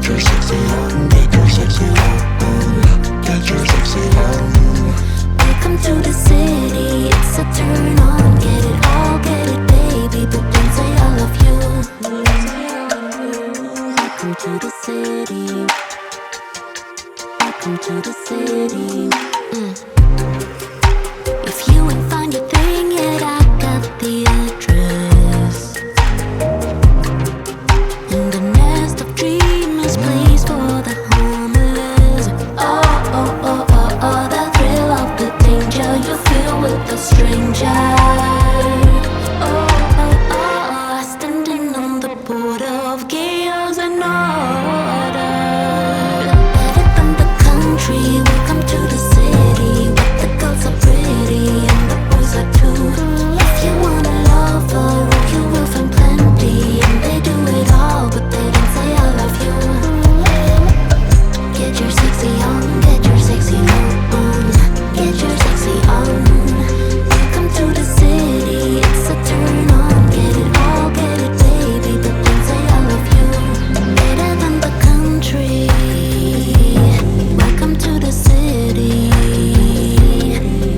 your sexy on, get your sexy on, get your sexy on. Welcome to the city, it's a turn on. Get it all, get it baby, but don't say I love you. Welcome to the city. Welcome to the city. If you ain't find your thing yet, I got the address. In the nest of dreamers, place for the homeless. Oh, the thrill of the danger you feel with a stranger. Oh, standing on the border of chaos and order. Better than the country, welcome to the city. Where the girls are pretty and the boys are too. If you want a lover, you will find plenty. And they do it all, but they don't say I love you. Get your sexy on, get your sexy on, get your sexy on. Welcome to the city, it's a turn on. Get it all, get it baby, but don't say I love you. Better than the country, welcome to the city.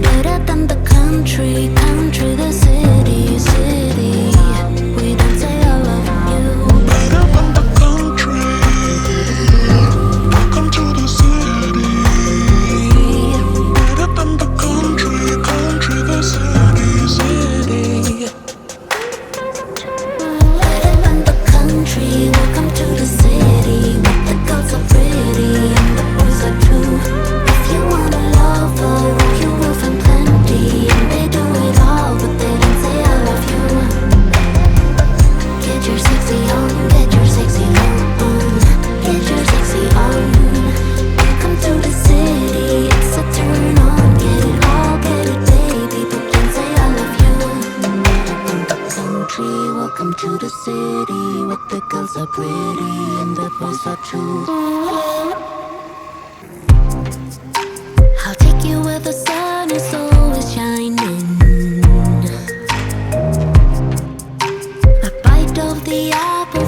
Better than the country, country, the city, city. We don't say I love you. Better than the country, welcome to the city. Better than the country, country, the city, city. Better than the country, welcome to the city. Where the girls are pretty and the boys are too. If you want a lover, you will find plenty. And they do it all, but they don't say I love you. Get your sexy on, get your sexy on, get your sexy on. Welcome to the city, it's a turn on. Get it all, get it baby, but don't say I love you. Welcome to the country, welcome to the city. Where the girls are pretty and the boys are too. I'll take you where the sun is always shining. A bite of the apple